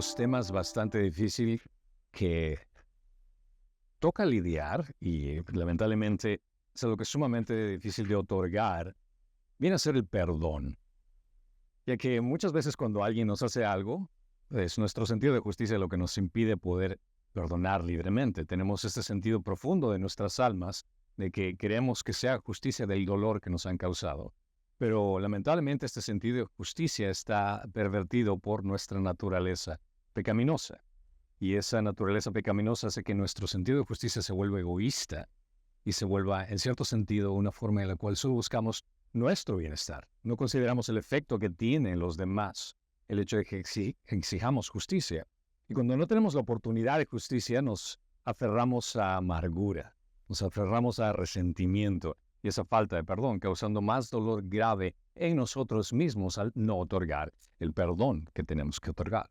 los temas bastante difíciles que toca lidiar y lamentablemente es algo que es sumamente difícil de otorgar, viene a ser el perdón. Ya que muchas veces cuando alguien nos hace algo, es nuestro sentido de justicia lo que nos impide poder perdonar libremente. Tenemos este sentido profundo de nuestras almas de que queremos que sea justicia del dolor que nos han causado. Pero lamentablemente este sentido de justicia está pervertido por nuestra naturaleza pecaminosa. Y esa naturaleza pecaminosa hace que nuestro sentido de justicia se vuelva egoísta y se vuelva, en cierto sentido, una forma en la cual solo buscamos nuestro bienestar. No consideramos el efecto que tiene en los demás el hecho de que exijamos justicia. Y cuando no tenemos la oportunidad de justicia, nos aferramos a amargura, nos aferramos a resentimiento y esa falta de perdón, causando más dolor grave en nosotros mismos al no otorgar el perdón que tenemos que otorgar.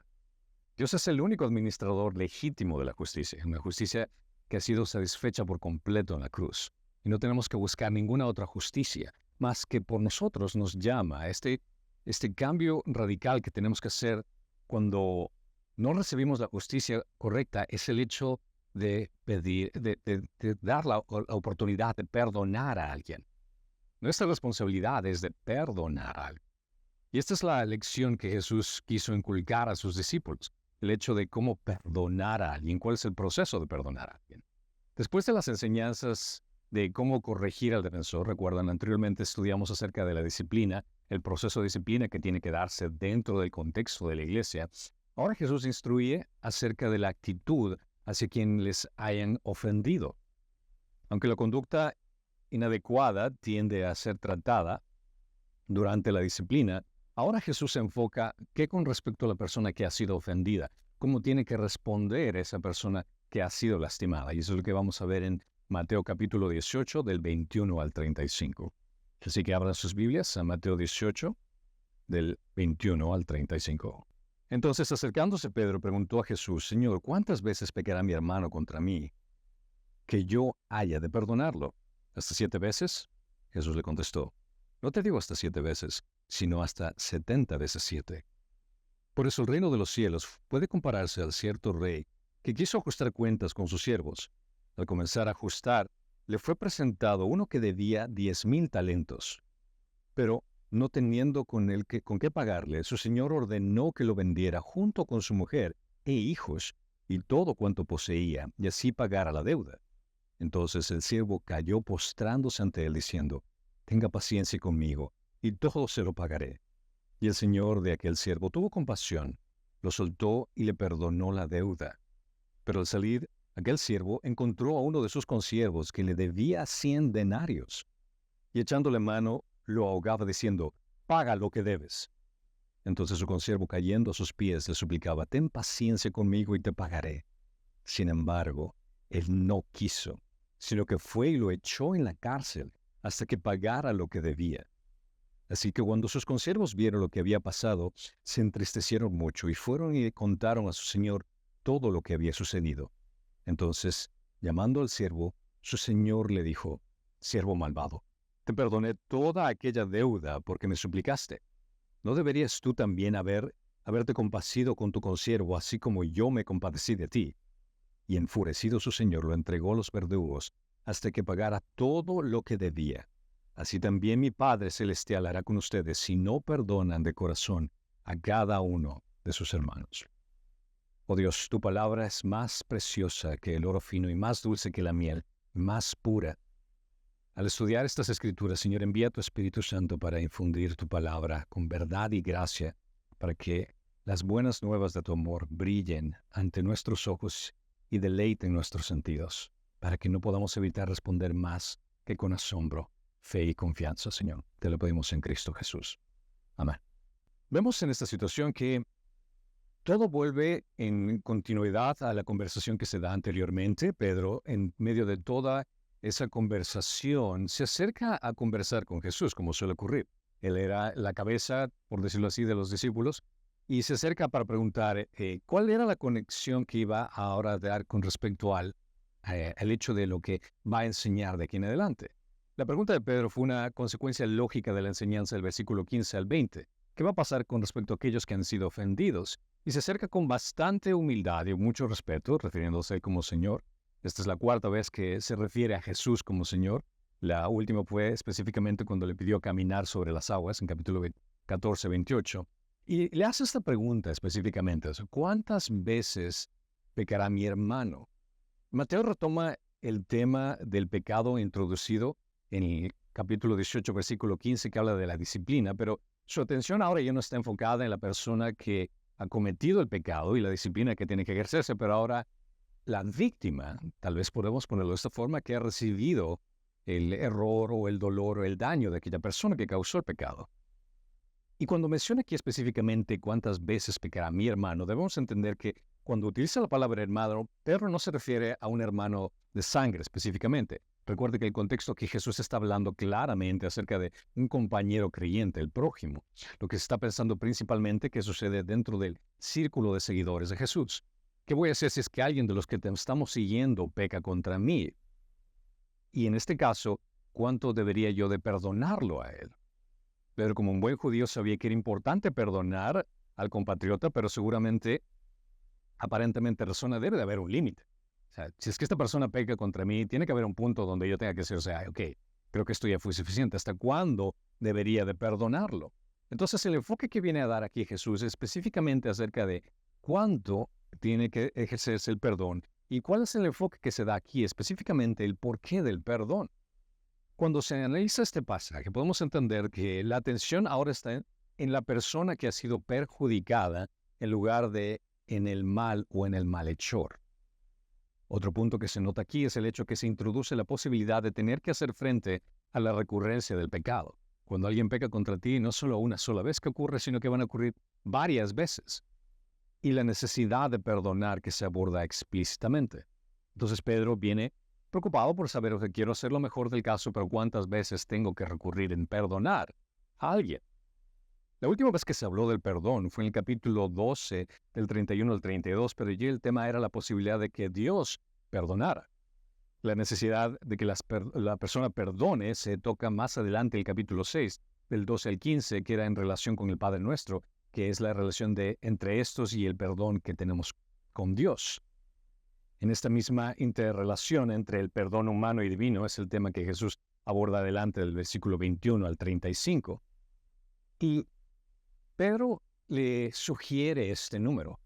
Dios es el único administrador legítimo de la justicia, una justicia que ha sido satisfecha por completo en la cruz. Y no tenemos que buscar ninguna otra justicia, más que por nosotros nos llama a este cambio radical que tenemos que hacer cuando no recibimos la justicia correcta, es el hecho de pedir, de dar la oportunidad de perdonar a alguien. Nuestra responsabilidad es de perdonar a alguien. Y esta es la lección que Jesús quiso inculcar a sus discípulos, el hecho de cómo perdonar a alguien, cuál es el proceso de perdonar a alguien. Después de las enseñanzas de cómo corregir al defensor, recuerdan, anteriormente estudiamos acerca de la disciplina, el proceso de disciplina que tiene que darse dentro del contexto de la iglesia. Ahora Jesús instruye acerca de la actitud hacia quien les hayan ofendido. Aunque la conducta inadecuada tiende a ser tratada durante la disciplina, ahora Jesús se enfoca que con respecto a la persona que ha sido ofendida, cómo tiene que responder esa persona que ha sido lastimada. Y eso es lo que vamos a ver en Mateo capítulo 18, del 21 al 35. Así que abran sus Biblias a Mateo 18, del 21 al 35. Entonces, acercándose Pedro, preguntó a Jesús: Señor, ¿cuántas veces pecará mi hermano contra mí, que yo haya de perdonarlo? ¿Hasta 7 veces? Jesús le contestó: No te digo hasta 7 veces, sino hasta 70 veces 7. Por eso el reino de los cielos puede compararse al cierto rey que quiso ajustar cuentas con sus siervos. Al comenzar a ajustar, le fue presentado uno que debía 10,000 talentos. Pero, no teniendo con qué pagarle, su señor ordenó que lo vendiera junto con su mujer e hijos y todo cuanto poseía, y así pagara la deuda. Entonces el siervo cayó postrándose ante él, diciendo: Tenga paciencia conmigo, y todo se lo pagaré. Y el señor de aquel siervo tuvo compasión, lo soltó y le perdonó la deuda. Pero al salir, aquel siervo encontró a uno de sus consiervos que le debía 100 denarios. Y echándole mano, lo ahogaba diciendo: Paga lo que debes. Entonces su consiervo, cayendo a sus pies, le suplicaba: Ten paciencia conmigo y te pagaré. Sin embargo, él no quiso, sino que fue y lo echó en la cárcel hasta que pagara lo que debía. Así que cuando sus consiervos vieron lo que había pasado, se entristecieron mucho y fueron y le contaron a su señor todo lo que había sucedido. Entonces, llamando al siervo, su señor le dijo: Siervo malvado, te perdoné toda aquella deuda porque me suplicaste. ¿No deberías tú también haberte compadecido con tu consiervo, así como yo me compadecí de ti? Y enfurecido su señor lo entregó a los verdugos hasta que pagara todo lo que debía. Así también mi Padre Celestial hará con ustedes si no perdonan de corazón a cada uno de sus hermanos. Oh Dios, tu palabra es más preciosa que el oro fino y más dulce que la miel, más pura. Al estudiar estas escrituras, Señor, envía tu Espíritu Santo para infundir tu palabra con verdad y gracia, para que las buenas nuevas de tu amor brillen ante nuestros ojos y deleiten nuestros sentidos, para que no podamos evitar responder más que con asombro, fe y confianza, Señor. Te lo pedimos en Cristo Jesús. Amén. Vemos en esta situación que todo vuelve en continuidad a la conversación que se da anteriormente. Pedro, en medio de toda esa conversación, se acerca a conversar con Jesús, como suele ocurrir. Él era la cabeza, por decirlo así, de los discípulos, y se acerca para preguntar cuál era la conexión que iba ahora a dar con respecto al hecho de lo que va a enseñar de aquí en adelante. La pregunta de Pedro fue una consecuencia lógica de la enseñanza del versículo 15 al 20. ¿qué va a pasar con respecto a aquellos que han sido ofendidos? Y se acerca con bastante humildad y mucho respeto, refiriéndose a él como Señor. Esta es la cuarta vez que se refiere a Jesús como Señor. La última fue específicamente cuando le pidió caminar sobre las aguas, en capítulo 14, 28. Y le hace esta pregunta específicamente, o sea, ¿cuántas veces pecará mi hermano? Mateo retoma el tema del pecado introducido en el capítulo 18, versículo 15, que habla de la disciplina, pero su atención ahora ya no está enfocada en la persona que ha cometido el pecado y la disciplina que tiene que ejercerse, pero ahora la víctima, tal vez podemos ponerlo de esta forma, que ha recibido el error o el dolor o el daño de aquella persona que causó el pecado. Y cuando menciona aquí específicamente cuántas veces pecará mi hermano, debemos entender que cuando utiliza la palabra hermano, Pedro no se refiere a un hermano de sangre específicamente. Recuerde que el contexto que Jesús está hablando claramente acerca de un compañero creyente, el prójimo. Lo que se está pensando principalmente que sucede dentro del círculo de seguidores de Jesús. ¿Qué voy a hacer si es que alguien de los que te estamos siguiendo peca contra mí? Y en este caso, ¿cuánto debería yo de perdonarlo a él? Pedro, como un buen judío, sabía que era importante perdonar al compatriota, pero seguramente, aparentemente, razón debe de haber un límite. O sea, si es que esta persona peca contra mí, tiene que haber un punto donde yo tenga que decir, o sea, ok, creo que esto ya fue suficiente. ¿Hasta cuándo debería de perdonarlo? Entonces, el enfoque que viene a dar aquí Jesús es específicamente acerca de cuánto tiene que ejercerse el perdón y cuál es el enfoque que se da aquí, específicamente el porqué del perdón. Cuando se analiza este pasaje, podemos entender que la atención ahora está en la persona que ha sido perjudicada en lugar de en el mal o en el malhechor. Otro punto que se nota aquí es el hecho que se introduce la posibilidad de tener que hacer frente a la recurrencia del pecado. Cuando alguien peca contra ti, no solo una sola vez que ocurre, sino que van a ocurrir varias veces. Y la necesidad de perdonar que se aborda explícitamente. Entonces Pedro viene preocupado por saber que quiero hacer lo mejor del caso, pero cuántas veces tengo que recurrir en perdonar a alguien. La última vez que se habló del perdón fue en el capítulo 12, del 31 al 32, pero allí el tema era la posibilidad de que Dios perdonara. La necesidad de que la persona perdone se toca más adelante el capítulo 6, del 12 al 15, que era en relación con el Padre Nuestro, que es la relación entre estos y el perdón que tenemos con Dios. En esta misma interrelación entre el perdón humano y divino es el tema que Jesús aborda adelante del versículo 21 al 35. Y Pedro le sugiere este número.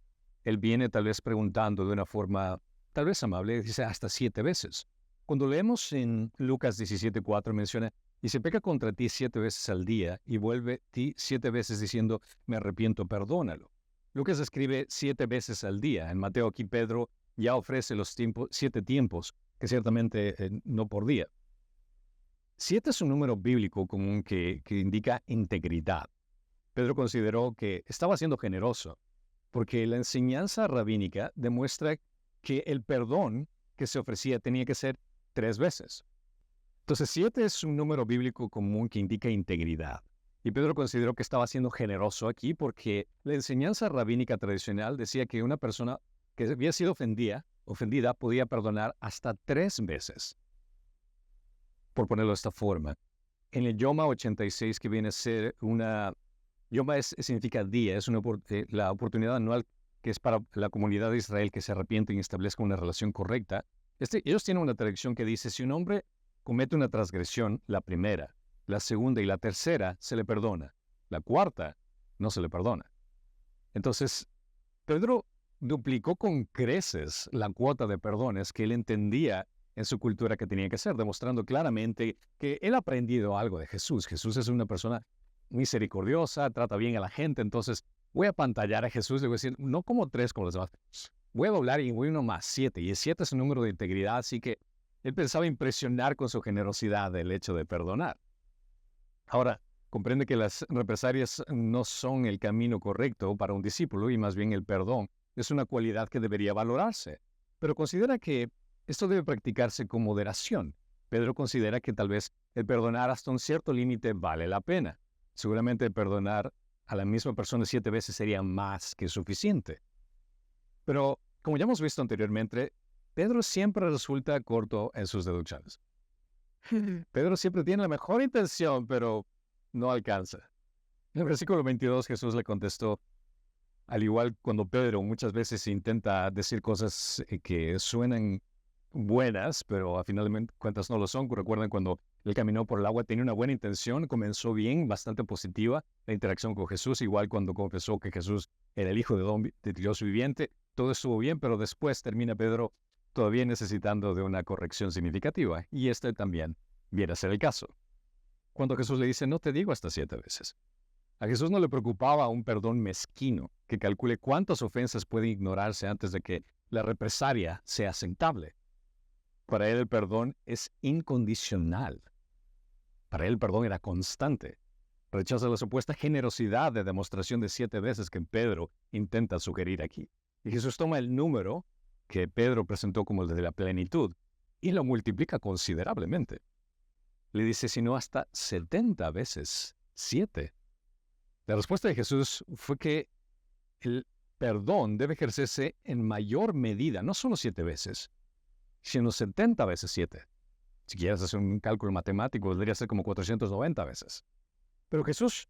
Él viene tal vez preguntando de una forma tal vez amable, dice hasta 7 veces. Cuando leemos en Lucas 17:4 menciona, y se peca contra ti 7 veces al día y vuelve ti 7 veces diciendo, me arrepiento, perdónalo. Lucas escribe 7 veces al día. En Mateo aquí Pedro ya ofrece los 7 tiempos, que ciertamente no por día. 7 es un número bíblico común que indica integridad. Pedro consideró que estaba siendo generoso, porque la enseñanza rabínica demuestra que el perdón que se ofrecía tenía que ser 3 veces. Entonces 7 es un número bíblico común que indica integridad. Y Pedro consideró que estaba siendo generoso aquí porque la enseñanza rabínica tradicional decía que una persona que había sido ofendida podía perdonar hasta 3 veces. Por ponerlo de esta forma, en el Yoma 86, que viene a ser Yoma significa día, es la oportunidad anual que es para la comunidad de Israel que se arrepiente y establezca una relación correcta. Ellos tienen una tradición que dice, si un hombre comete una transgresión, la primera, la segunda y la tercera se le perdona. La cuarta no se le perdona. Entonces, Pedro duplicó con creces la cuota de perdones que él entendía en su cultura que tenía que hacer, demostrando claramente que él ha aprendido algo de Jesús. Jesús es una persona misericordiosa, trata bien a la gente, entonces voy a pantallar a Jesús, le voy a decir, no como 3 como los demás, voy a doblar y voy uno más 7, y el 7 es un número de integridad, así que él pensaba impresionar con su generosidad el hecho de perdonar. Ahora, comprende que las represalias no son el camino correcto para un discípulo y más bien el perdón es una cualidad que debería valorarse, pero considera que esto debe practicarse con moderación. Pedro considera que tal vez el perdonar hasta un cierto límite vale la pena. Seguramente perdonar a la misma persona 7 veces sería más que suficiente. Pero, como ya hemos visto anteriormente, Pedro siempre resulta corto en sus deducciones. Pedro siempre tiene la mejor intención, pero no alcanza. En el versículo 22 Jesús le contestó, al igual cuando Pedro muchas veces intenta decir cosas que suenan buenas, pero a final de cuentas no lo son. Recuerden cuando él caminó por el agua, tenía una buena intención, comenzó bien, bastante positiva la interacción con Jesús, igual cuando confesó que Jesús era el Hijo de Dios viviente, todo estuvo bien, pero después termina Pedro todavía necesitando de una corrección significativa, y este también viene a ser el caso. Cuando Jesús le dice, no te digo hasta 7 veces. A Jesús no le preocupaba un perdón mezquino que calcule cuántas ofensas puede ignorarse antes de que la represalia sea aceptable. Para él el perdón es incondicional. Para él el perdón era constante. Rechaza la supuesta generosidad de demostración de 7 veces que Pedro intenta sugerir aquí. Y Jesús toma el número que Pedro presentó como el de la plenitud y lo multiplica considerablemente. Le dice, sino hasta 70 veces 7. La respuesta de Jesús fue que el perdón debe ejercerse en mayor medida, no solo 7 veces, sino 70 veces 7. Si quieres hacer un cálculo matemático, debería ser como 490 veces. Pero Jesús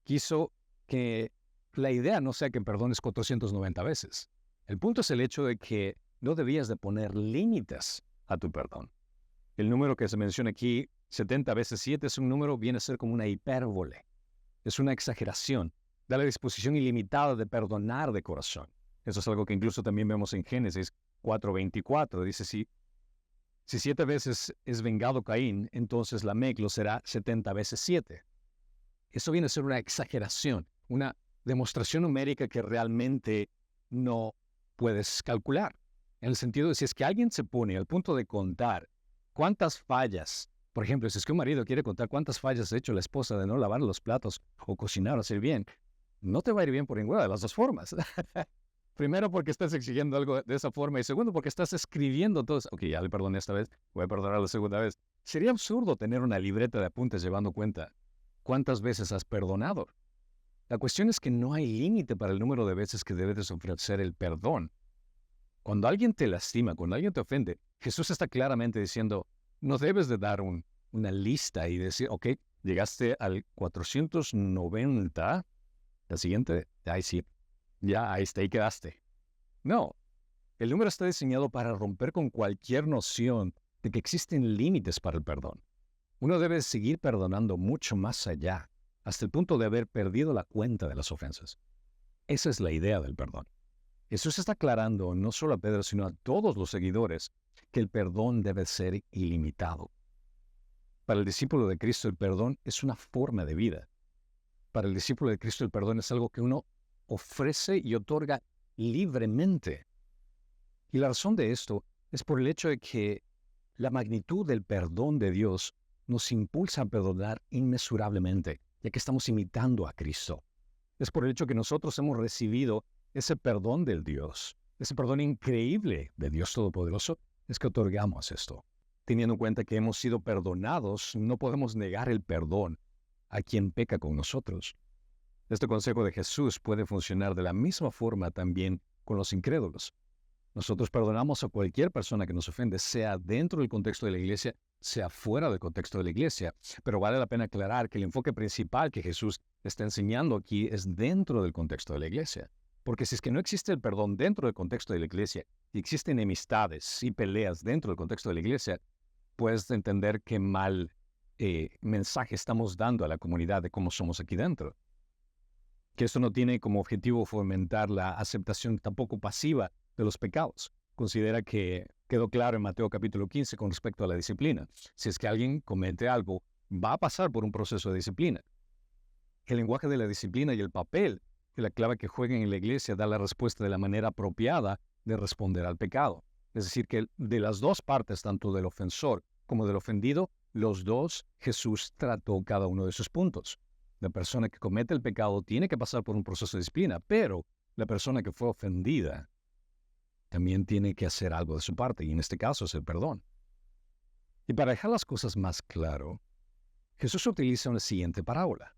quiso que la idea no sea que perdones 490 veces. El punto es el hecho de que no debías de poner límites a tu perdón. El número que se menciona aquí, 70 veces 7, es un número, viene a ser como una hipérbole. Es una exageración. Da la disposición ilimitada de perdonar de corazón. Eso es algo que incluso también vemos en Génesis 4:24. Dice, si 7 veces es vengado Caín, entonces Lamec lo será 70 veces 7. Eso viene a ser una exageración, una demostración numérica que realmente no puedes calcular. En el sentido de si es que alguien se pone al punto de contar cuántas fallas, por ejemplo, si es que un marido quiere contar cuántas fallas ha hecho la esposa de no lavar los platos o cocinar o hacer bien, no te va a ir bien por ninguna de las dos formas. Primero porque estás exigiendo algo de esa forma y segundo porque estás escribiendo todo. Ok, ya le perdoné esta vez, voy a perdonar la segunda vez. Sería absurdo tener una libreta de apuntes llevando cuenta cuántas veces has perdonado. La cuestión es que no hay límite para el número de veces que debes ofrecer el perdón. Cuando alguien te lastima, cuando alguien te ofende, Jesús está claramente diciendo, no debes de dar una lista y decir, ok, llegaste al 490, la siguiente, ahí sí, ya ahí está, ahí quedaste. No, el número está diseñado para romper con cualquier noción de que existen límites para el perdón. Uno debe seguir perdonando mucho más allá, hasta el punto de haber perdido la cuenta de las ofensas. Esa es la idea del perdón. Jesús está aclarando no solo a Pedro, sino a todos los seguidores, que el perdón debe ser ilimitado. Para el discípulo de Cristo el perdón es una forma de vida. Para el discípulo de Cristo el perdón es algo que uno ofrece y otorga libremente. Y la razón de esto es por el hecho de que la magnitud del perdón de Dios nos impulsa a perdonar inmesurablemente, ya que estamos imitando a Cristo. Es por el hecho que nosotros hemos recibido ese perdón del Dios, ese perdón increíble de Dios Todopoderoso, es que otorgamos esto. Teniendo en cuenta que hemos sido perdonados, no podemos negar el perdón a quien peca con nosotros. Este consejo de Jesús puede funcionar de la misma forma también con los incrédulos. Nosotros perdonamos a cualquier persona que nos ofende, sea dentro del contexto de la iglesia, sea fuera del contexto de la iglesia. Pero vale la pena aclarar que el enfoque principal que Jesús está enseñando aquí es dentro del contexto de la iglesia. Porque si es que no existe el perdón dentro del contexto de la iglesia y existen enemistades y peleas dentro del contexto de la iglesia, puedes entender qué mal mensaje estamos dando a la comunidad de cómo somos aquí dentro. Que esto no tiene como objetivo fomentar la aceptación tampoco pasiva de los pecados. Considera que quedó claro en Mateo capítulo 15 con respecto a la disciplina. Si es que alguien comete algo, va a pasar por un proceso de disciplina. El lenguaje de la disciplina y el papel que la clave que jueguen en la iglesia da la respuesta de la manera apropiada de responder al pecado. Es decir, que de las dos partes, tanto del ofensor como del ofendido, los dos, Jesús trató cada uno de esos puntos. La persona que comete el pecado tiene que pasar por un proceso de disciplina, pero la persona que fue ofendida también tiene que hacer algo de su parte, y en este caso es el perdón. Y para dejar las cosas más claro, Jesús utiliza una siguiente parábola.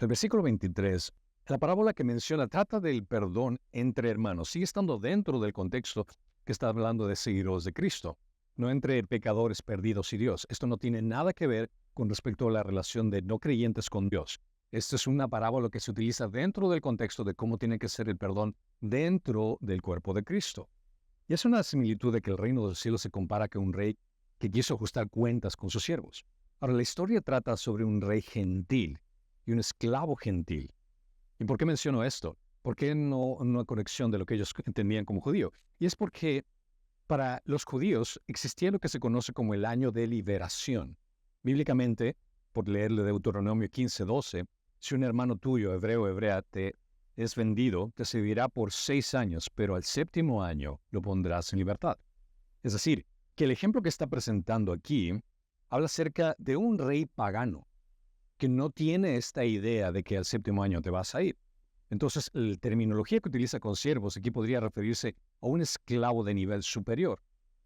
El versículo 23, la parábola que menciona trata del perdón entre hermanos. Sigue estando dentro del contexto que está hablando de seguidores de Cristo, no entre pecadores perdidos y Dios. Esto no tiene nada que ver con respecto a la relación de no creyentes con Dios. Esta es una parábola que se utiliza dentro del contexto de cómo tiene que ser el perdón dentro del cuerpo de Cristo. Y es una similitud de que el reino del cielo se compara con un rey que quiso ajustar cuentas con sus siervos. Ahora, la historia trata sobre un rey gentil y un esclavo gentil. ¿Y por qué menciono esto? ¿Por qué no una conexión de lo que ellos entendían como judío? Y es porque para los judíos existía lo que se conoce como el año de liberación. Bíblicamente, por leerle Deuteronomio 15:12, si un hermano tuyo, hebreo o hebrea, te es vendido, te servirá por 6 años, pero al 7.º año lo pondrás en libertad. Es decir, que el ejemplo que está presentando aquí habla acerca de un rey pagano que no tiene esta idea de que al 7.º año te vas a ir. Entonces, la terminología que utiliza con siervos aquí podría referirse a un esclavo de nivel superior.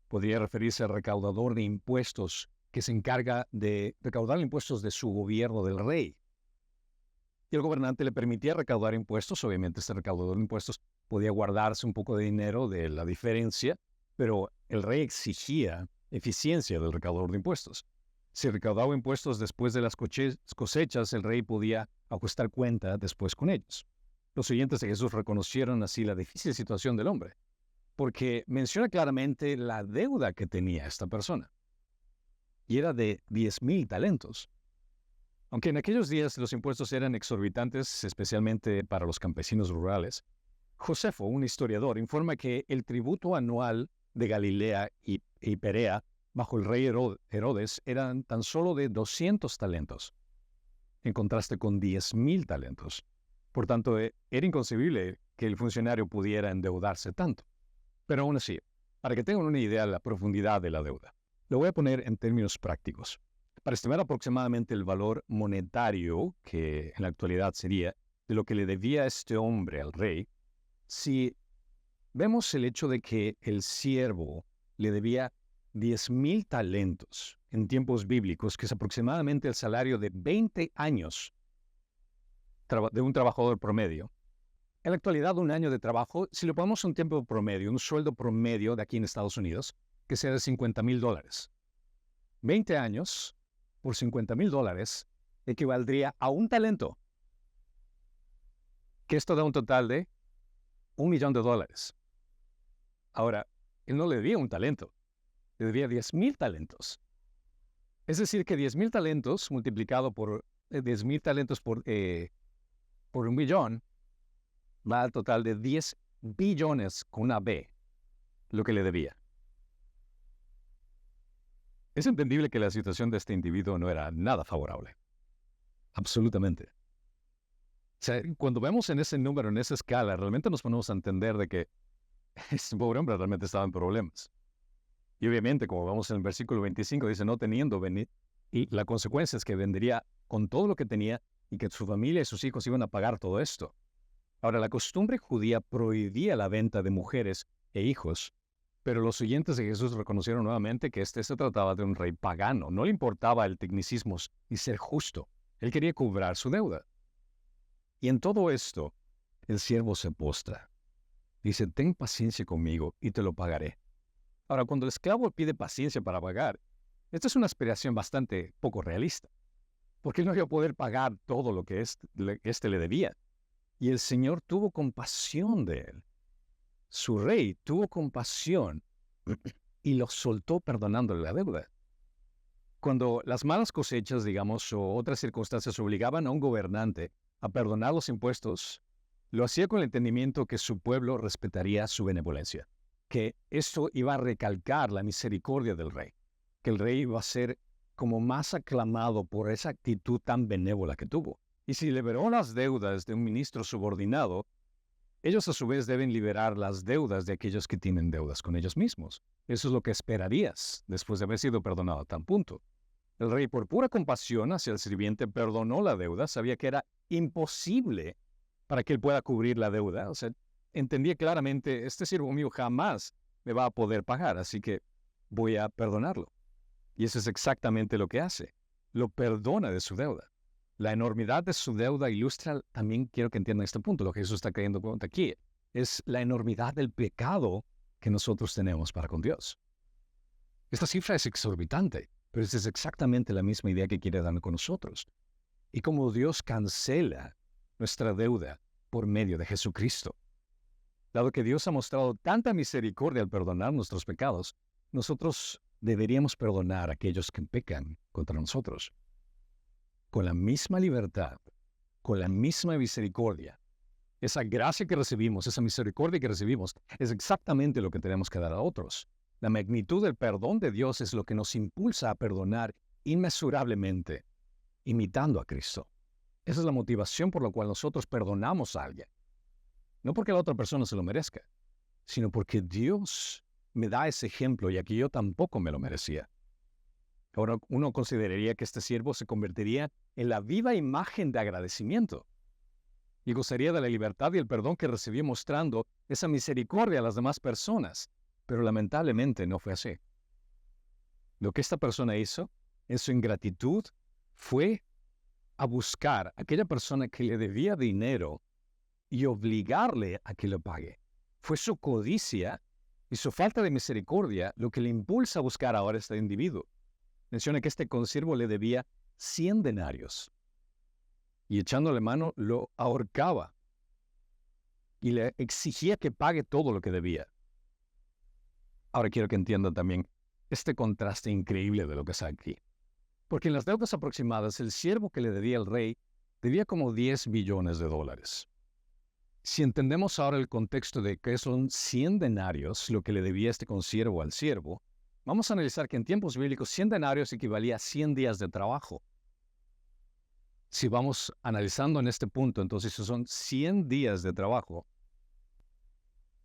Podría referirse al recaudador de impuestos que se encarga de recaudar impuestos de su gobierno del rey. Y el gobernante le permitía recaudar impuestos. Obviamente, este recaudador de impuestos podía guardarse un poco de dinero de la diferencia, pero el rey exigía eficiencia del recaudador de impuestos. Si recaudaba impuestos después de las cosechas, el rey podía ajustar cuenta después con ellos. Los oyentes de Jesús reconocieron así la difícil situación del hombre, porque menciona claramente la deuda que tenía esta persona. Y era de 10,000 talentos. Aunque en aquellos días los impuestos eran exorbitantes, especialmente para los campesinos rurales, Josefo, un historiador, informa que el tributo anual de Galilea y Perea bajo el rey Herodes eran tan solo de 200 talentos, en contraste con 10,000 talentos. Por tanto, era inconcebible que el funcionario pudiera endeudarse tanto. Pero aún así, para que tengan una idea de la profundidad de la deuda, lo voy a poner en términos prácticos. Para estimar aproximadamente el valor monetario, que en la actualidad sería de lo que le debía este hombre al rey, si vemos el hecho de que el siervo le debía 10,000 talentos en tiempos bíblicos, que es aproximadamente el salario de 20 años de un trabajador promedio. En la actualidad, un año de trabajo, si lo ponemos un tiempo promedio, un sueldo promedio de aquí en Estados Unidos, que sea de $50,000. 20 años por $50,000 equivaldría a un talento, que esto da un total de $1,000,000. Ahora, él no le debía un talento, le debía 10,000 talentos. Es decir, que 10,000 talentos multiplicado por 10,000 talentos por 1,000,000 va al total de 10 billones con una B, lo que le debía. Es entendible que la situación de este individuo no era nada favorable. Absolutamente. O sea, cuando vemos en ese número, en esa escala, realmente nos ponemos a entender de que este pobre hombre realmente estaba en problemas. Y obviamente, como vemos en el versículo 25, dice, no teniendo venir, y la consecuencia es que vendería con todo lo que tenía y que su familia y sus hijos iban a pagar todo esto. Ahora, la costumbre judía prohibía la venta de mujeres e hijos, pero los oyentes de Jesús reconocieron nuevamente que se trataba de un rey pagano. No le importaba el tecnicismo ni ser justo. Él quería cobrar su deuda. Y en todo esto, el siervo se postra. Dice, ten paciencia conmigo y te lo pagaré. Ahora, cuando el esclavo pide paciencia para pagar, esta es una aspiración bastante poco realista, porque él no iba a poder pagar todo lo que este le debía. Y el Señor tuvo compasión de él. Su rey tuvo compasión y lo soltó perdonándole la deuda. Cuando las malas cosechas, digamos, o otras circunstancias obligaban a un gobernante a perdonar los impuestos, lo hacía con el entendimiento que su pueblo respetaría su benevolencia, que esto iba a recalcar la misericordia del rey, que el rey iba a ser como más aclamado por esa actitud tan benévola que tuvo. Y si liberó las deudas de un ministro subordinado, ellos a su vez deben liberar las deudas de aquellos que tienen deudas con ellos mismos. Eso es lo que esperarías después de haber sido perdonado a tal punto. El rey, por pura compasión hacia el sirviente, perdonó la deuda. Sabía que era imposible para que él pueda cubrir la deuda. O sea, entendía claramente, este siervo mío jamás me va a poder pagar, así que voy a perdonarlo. Y eso es exactamente lo que hace. Lo perdona de su deuda. La enormidad de su deuda ilustra, también quiero que entiendan este punto, lo que Jesús está queriendo contar aquí, es la enormidad del pecado que nosotros tenemos para con Dios. Esta cifra es exorbitante, pero esa es exactamente la misma idea que quiere dar con nosotros. y cómo Dios cancela nuestra deuda por medio de Jesucristo. Dado que Dios ha mostrado tanta misericordia al perdonar nuestros pecados, nosotros deberíamos perdonar a aquellos que pecan contra nosotros. Con la misma libertad, con la misma misericordia. Esa gracia que recibimos, esa misericordia que recibimos, es exactamente lo que tenemos que dar a otros. La magnitud del perdón de Dios es lo que nos impulsa a perdonar inmesurablemente, imitando a Cristo. Esa es la motivación por la cual nosotros perdonamos a alguien. No porque la otra persona se lo merezca, sino porque Dios me da ese ejemplo y aquí yo tampoco me lo merecía. Ahora uno consideraría que este siervo se convertiría en la viva imagen de agradecimiento y gozaría de la libertad y el perdón que recibió mostrando esa misericordia a las demás personas. Pero lamentablemente no fue así. Lo que esta persona hizo en su ingratitud fue a buscar a aquella persona que le debía dinero y obligarle a que lo pague. Fue su codicia y su falta de misericordia lo que le impulsa a buscar ahora a este individuo. Menciona que este consiervo le debía 100 denarios y echándole mano lo ahorcaba y le exigía que pague todo lo que debía. Ahora quiero que entiendan también este contraste increíble de lo que está aquí. Porque en las deudas aproximadas, el siervo que le debía al rey debía como 10 billones de dólares. Si entendemos ahora el contexto de que son 100 denarios lo que le debía este consiervo al siervo, vamos a analizar que en tiempos bíblicos 100 denarios equivalía a 100 días de trabajo. Si vamos analizando en este punto, entonces son 100 días de trabajo.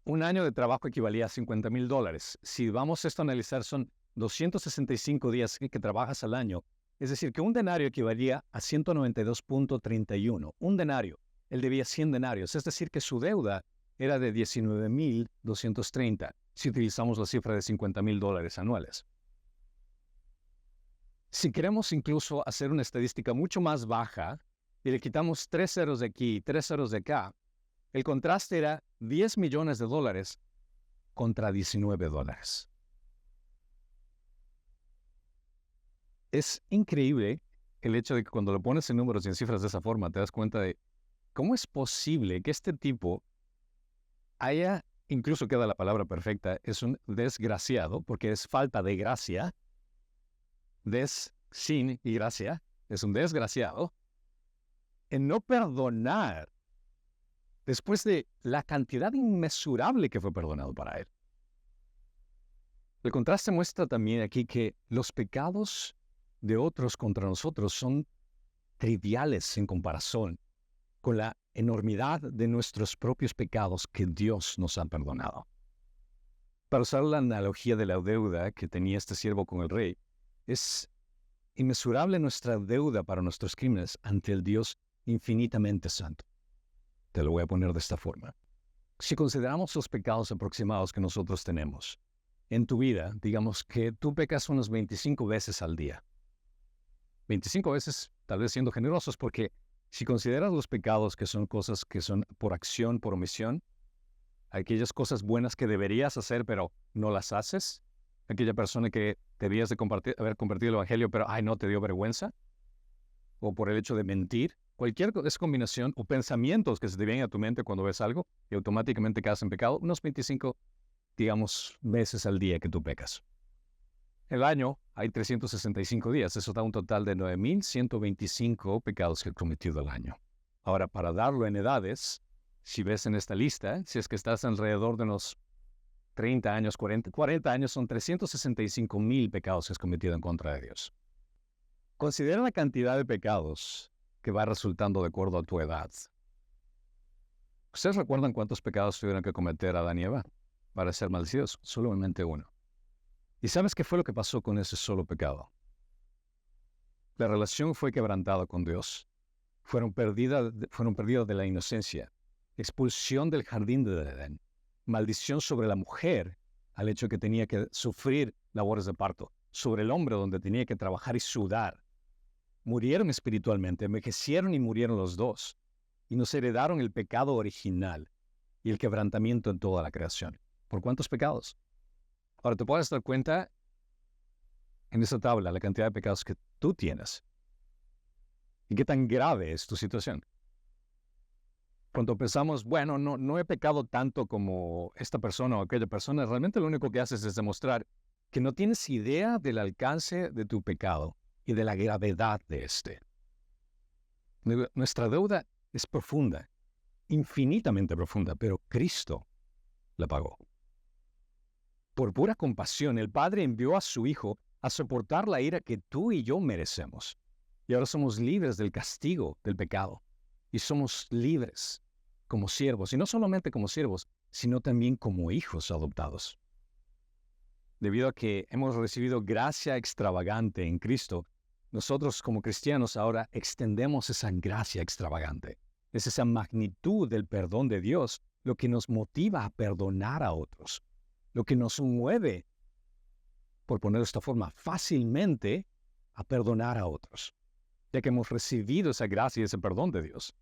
Un año de trabajo equivalía a $50,000. Si vamos esto a analizar, son 265 días que trabajas al año. Es decir, que un denario equivalía a 192.31. Un denario. Él debía 100 denarios. Es decir, que su deuda era de 19,230, si utilizamos la cifra de $50,000 anuales. Si queremos incluso hacer una estadística mucho más baja y le quitamos 3 ceros de aquí y 3 ceros de acá, el contraste era 10 millones de dólares contra 19 dólares. Es increíble el hecho de que cuando lo pones en números y en cifras de esa forma, te das cuenta de cómo es posible que este tipo haya, incluso queda la palabra perfecta, es un desgraciado, porque es falta de gracia, sin y gracia, es un desgraciado, en no perdonar después de la cantidad inmesurable que fue perdonado para él. El contraste muestra también aquí que los pecados de otros contra nosotros son triviales en comparación con la enormidad de nuestros propios pecados que Dios nos ha perdonado. Para usar la analogía de la deuda que tenía este siervo con el rey, es inmesurable nuestra deuda para nuestros crímenes ante el Dios infinitamente santo. Te lo voy a poner de esta forma. Si consideramos los pecados aproximados que nosotros tenemos, en tu vida, digamos que tú pecas unos 25 veces al día. 25 veces, tal vez siendo generosos, porque si consideras los pecados que son cosas que son por acción, por omisión, aquellas cosas buenas que deberías hacer pero no las haces, aquella persona que debías de haber compartido el evangelio pero no te dio vergüenza, o por el hecho de mentir, cualquier combinación o pensamientos que se te vienen a tu mente cuando ves algo y automáticamente caes en pecado, unos 25, digamos, veces al día que tú pecas. El año hay 365 días, eso da un total de 9,125 pecados que he cometido al año. Ahora, para darlo en edades, si ves en esta lista, si es que estás alrededor de unos 30 años, 40 años, son 365,000 pecados que has cometido en contra de Dios. Considera la cantidad de pecados que va resultando de acuerdo a tu edad. ¿Ustedes recuerdan cuántos pecados tuvieron que cometer Adán y Eva para ser maldecidos? Solamente uno. ¿Y sabes qué fue lo que pasó con ese solo pecado? La relación fue quebrantada con Dios. Fueron perdidos de la inocencia. Expulsión del jardín de Edén. Maldición sobre la mujer al hecho que tenía que sufrir labores de parto. Sobre el hombre donde tenía que trabajar y sudar. Murieron espiritualmente, envejecieron y murieron los dos. Y nos heredaron el pecado original y el quebrantamiento en toda la creación. ¿Por cuántos pecados? Ahora, te puedes dar cuenta en esa tabla la cantidad de pecados que tú tienes. ¿Y qué tan grave es tu situación? Cuando pensamos, bueno, no he pecado tanto como esta persona o aquella persona, realmente lo único que haces es demostrar que no tienes idea del alcance de tu pecado y de la gravedad de este. Nuestra deuda es profunda, infinitamente profunda, pero Cristo la pagó. Por pura compasión, el Padre envió a su Hijo a soportar la ira que tú y yo merecemos. Y ahora somos libres del castigo del pecado. Y somos libres como siervos. Y no solamente como siervos, sino también como hijos adoptados. Debido a que hemos recibido gracia extravagante en Cristo, nosotros como cristianos ahora extendemos esa gracia extravagante. Es esa magnitud del perdón de Dios lo que nos motiva a perdonar a otros. Lo que nos mueve, por ponerlo de esta forma, fácilmente a perdonar a otros, ya que hemos recibido esa gracia y ese perdón de Dios.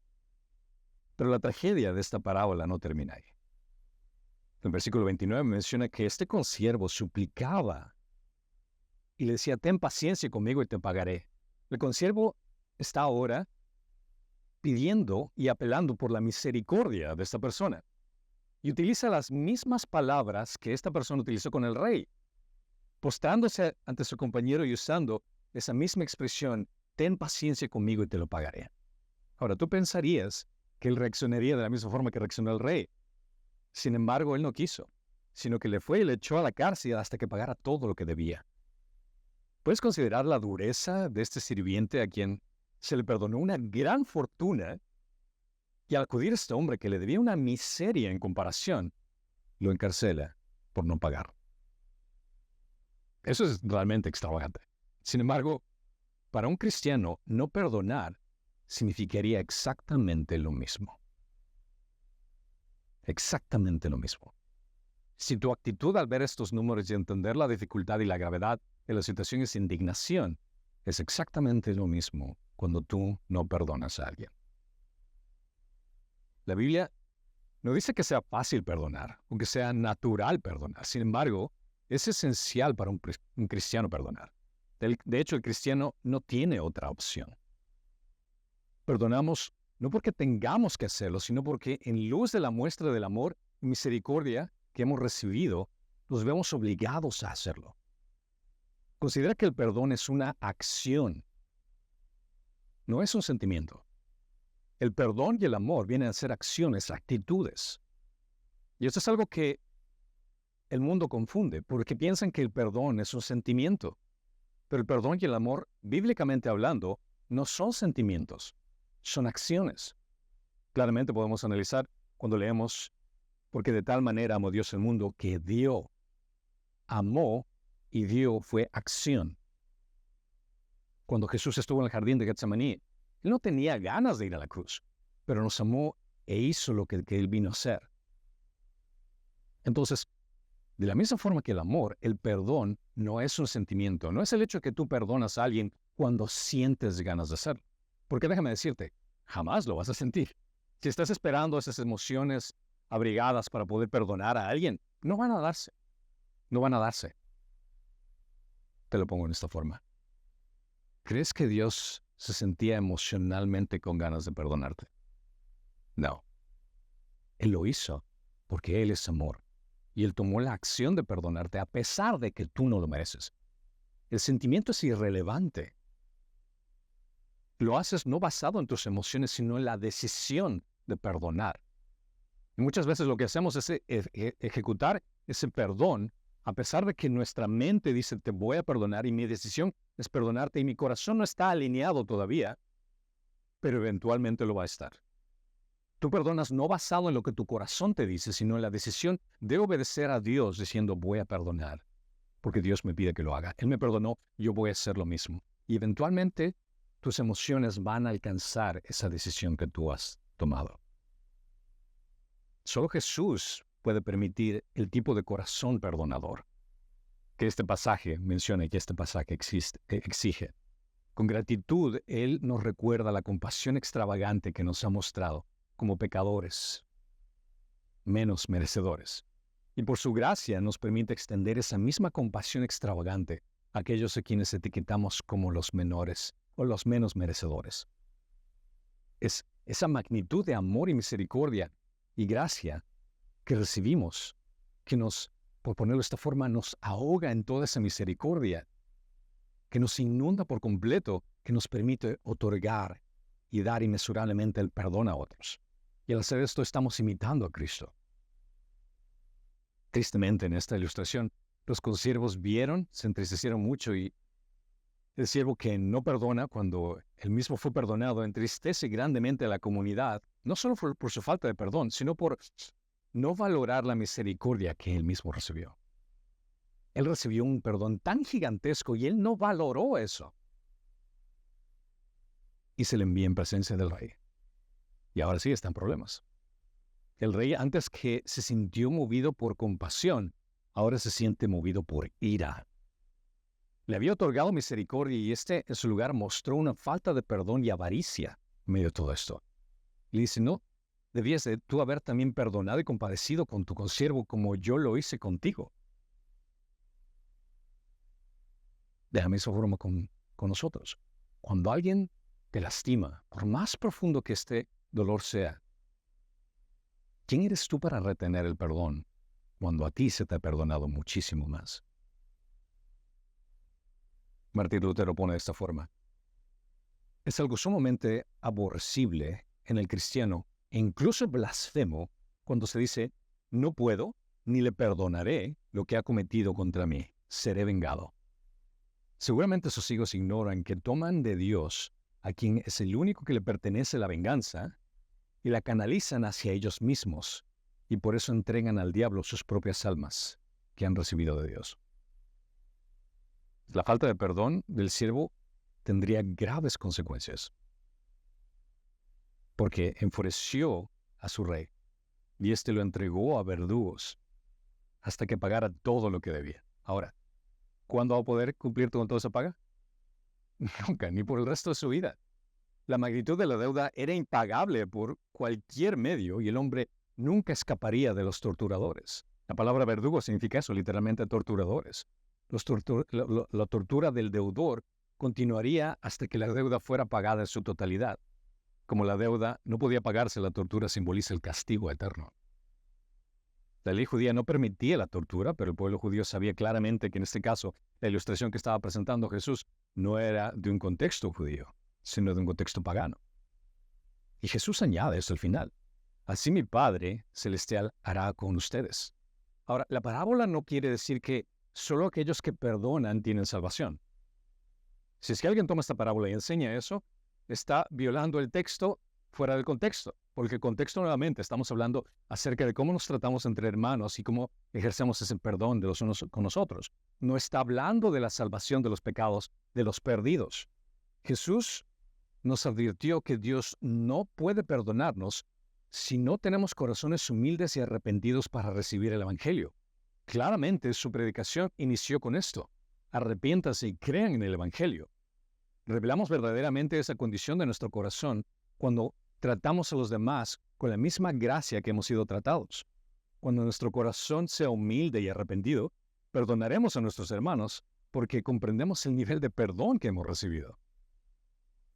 Pero la tragedia de esta parábola no termina ahí. El versículo 29 menciona que este consiervo suplicaba y le decía, ten paciencia conmigo y te pagaré. El consiervo está ahora pidiendo y apelando por la misericordia de esta persona. Y utiliza las mismas palabras que esta persona utilizó con el rey, postrándose ante su compañero y usando esa misma expresión, ten paciencia conmigo y te lo pagaré. Ahora, tú pensarías que él reaccionaría de la misma forma que reaccionó el rey. Sin embargo, él no quiso, sino que le fue y le echó a la cárcel hasta que pagara todo lo que debía. ¿Puedes considerar la dureza de este sirviente a quien se le perdonó una gran fortuna? Y al acudir a este hombre que le debía una miseria en comparación, lo encarcela por no pagar. Eso es realmente extravagante. Sin embargo, para un cristiano, no perdonar significaría exactamente lo mismo. Exactamente lo mismo. Si tu actitud al ver estos números y entender la dificultad y la gravedad de la situación es indignación, es exactamente lo mismo cuando tú no perdonas a alguien. La Biblia no dice que sea fácil perdonar, o que sea natural perdonar. Sin embargo, es esencial para un cristiano perdonar. De hecho, el cristiano no tiene otra opción. Perdonamos no porque tengamos que hacerlo, sino porque en luz de la muestra del amor y misericordia que hemos recibido, nos vemos obligados a hacerlo. Considera que el perdón es una acción, no es un sentimiento. El perdón y el amor vienen a ser acciones, actitudes. Y esto es algo que el mundo confunde, porque piensan que el perdón es un sentimiento. Pero el perdón y el amor, bíblicamente hablando, no son sentimientos, son acciones. Claramente podemos analizar cuando leemos, porque de tal manera amó Dios el mundo que dio. Amó y dio fue acción. Cuando Jesús estuvo en el jardín de Getsemaní, Él no tenía ganas de ir a la cruz, pero nos amó e hizo lo que Él vino a hacer. Entonces, de la misma forma que el amor, el perdón no es un sentimiento, no es el hecho de que tú perdonas a alguien cuando sientes ganas de hacerlo. Porque déjame decirte, jamás lo vas a sentir. Si estás esperando esas emociones abrigadas para poder perdonar a alguien, no van a darse. No van a darse. Te lo pongo en esta forma. ¿Crees que Dios se sentía emocionalmente con ganas de perdonarte? No. Él lo hizo porque Él es amor. Y Él tomó la acción de perdonarte a pesar de que tú no lo mereces. El sentimiento es irrelevante. Lo haces no basado en tus emociones, sino en la decisión de perdonar. Y muchas veces lo que hacemos es ejecutar ese perdón a pesar de que nuestra mente dice te voy a perdonar y mi decisión es perdonarte y mi corazón no está alineado todavía, pero eventualmente lo va a estar. Tú perdonas no basado en lo que tu corazón te dice, sino en la decisión de obedecer a Dios diciendo voy a perdonar, porque Dios me pide que lo haga. Él me perdonó, yo voy a hacer lo mismo. Y eventualmente tus emociones van a alcanzar esa decisión que tú has tomado. Solo Jesús puede permitir el tipo de corazón perdonador que este pasaje menciona y que este pasaje exige. Con gratitud, Él nos recuerda la compasión extravagante que nos ha mostrado como pecadores, menos merecedores. Y por su gracia nos permite extender esa misma compasión extravagante a aquellos a quienes etiquetamos como los menores o los menos merecedores. Es esa magnitud de amor y misericordia y gracia que recibimos, que nos, por ponerlo de esta forma, nos ahoga en toda esa misericordia, que nos inunda por completo, que nos permite otorgar y dar inmesurablemente el perdón a otros. Y al hacer esto estamos imitando a Cristo. Tristemente, en esta ilustración, los consiervos vieron, se entristecieron mucho, y el siervo que no perdona cuando él mismo fue perdonado entristece grandemente a la comunidad, no solo por su falta de perdón, sino por no valorar la misericordia que él mismo recibió. Él recibió un perdón tan gigantesco y él no valoró eso. Y se le envía en presencia del rey. Y ahora sí están problemas. El rey, antes que se sintió movido por compasión, ahora se siente movido por ira. Le había otorgado misericordia y en su lugar mostró una falta de perdón y avaricia en medio de todo esto. Le dice, no, debías de tú haber también perdonado y compadecido con tu consiervo como yo lo hice contigo. De la misma forma con nosotros. Cuando alguien te lastima, por más profundo que este dolor sea, ¿quién eres tú para retener el perdón cuando a ti se te ha perdonado muchísimo más? Martín Lutero pone de esta forma. Es algo sumamente aborrecible en el cristiano e incluso blasfemo cuando se dice, no puedo ni le perdonaré lo que ha cometido contra mí, seré vengado. Seguramente sus hijos ignoran que toman de Dios, a quien es el único que le pertenece la venganza, y la canalizan hacia ellos mismos, y por eso entregan al diablo sus propias almas que han recibido de Dios. La falta de perdón del siervo tendría graves consecuencias, porque enfureció a su rey, y éste lo entregó a verdugos hasta que pagara todo lo que debía. Ahora, ¿cuándo va a poder cumplir con toda esa paga? Nunca, ni por el resto de su vida. La magnitud de la deuda era impagable por cualquier medio y el hombre nunca escaparía de los torturadores. La palabra verdugo significa eso, literalmente torturadores. La tortura del deudor continuaría hasta que la deuda fuera pagada en su totalidad. Como la deuda no podía pagarse, la tortura simboliza el castigo eterno. La ley judía no permitía la tortura, pero el pueblo judío sabía claramente que en este caso la ilustración que estaba presentando Jesús no era de un contexto judío, sino de un contexto pagano. Y Jesús añade esto al final. Así mi Padre Celestial hará con ustedes. Ahora, la parábola no quiere decir que solo aquellos que perdonan tienen salvación. Si es que alguien toma esta parábola y enseña eso, está violando el texto fuera del contexto, porque el contexto nuevamente estamos hablando acerca de cómo nos tratamos entre hermanos y cómo ejercemos ese perdón de los unos con los otros. No está hablando de la salvación de los pecados de los perdidos. Jesús nos advirtió que Dios no puede perdonarnos si no tenemos corazones humildes y arrepentidos para recibir el Evangelio. Claramente su predicación inició con esto. Arrepiéntanse y crean en el Evangelio. Revelamos verdaderamente esa condición de nuestro corazón cuando tratamos a los demás con la misma gracia que hemos sido tratados. Cuando nuestro corazón sea humilde y arrepentido, perdonaremos a nuestros hermanos porque comprendemos el nivel de perdón que hemos recibido.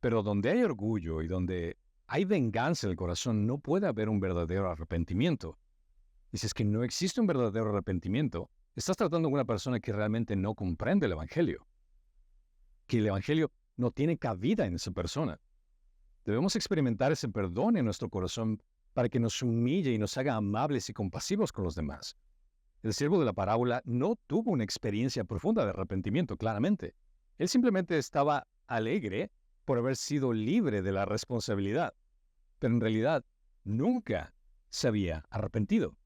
Pero donde hay orgullo y donde hay venganza en el corazón, no puede haber un verdadero arrepentimiento. Y si es que no existe un verdadero arrepentimiento, estás tratando con una persona que realmente no comprende el Evangelio. Que el Evangelio no tiene cabida en esa persona. Debemos experimentar ese perdón en nuestro corazón para que nos humille y nos haga amables y compasivos con los demás. El siervo de la parábola no tuvo una experiencia profunda de arrepentimiento, claramente. Él simplemente estaba alegre por haber sido libre de la responsabilidad. Pero en realidad nunca se había arrepentido.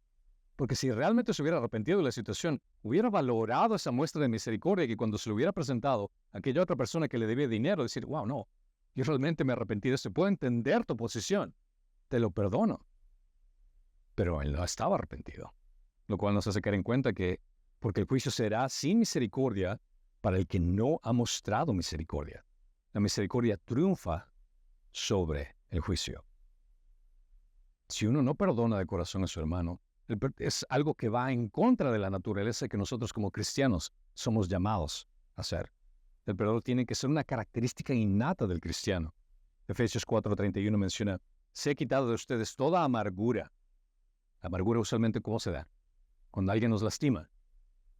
Porque si realmente se hubiera arrepentido de la situación, hubiera valorado esa muestra de misericordia que cuando se le hubiera presentado a aquella otra persona que le debía dinero, decir, wow, no, yo realmente me arrepentí de esto, puedo entender tu posición, te lo perdono. Pero él no estaba arrepentido, lo cual nos hace caer en cuenta que, porque el juicio será sin misericordia para el que no ha mostrado misericordia. La misericordia triunfa sobre el juicio. Si uno no perdona de corazón a su hermano, es algo que va en contra de la naturaleza que nosotros como cristianos somos llamados a hacer. El perdón tiene que ser una característica innata del cristiano. Efesios 4:31 menciona, se ha quitado de ustedes toda amargura. Amargura usualmente, ¿cómo se da? Cuando alguien nos lastima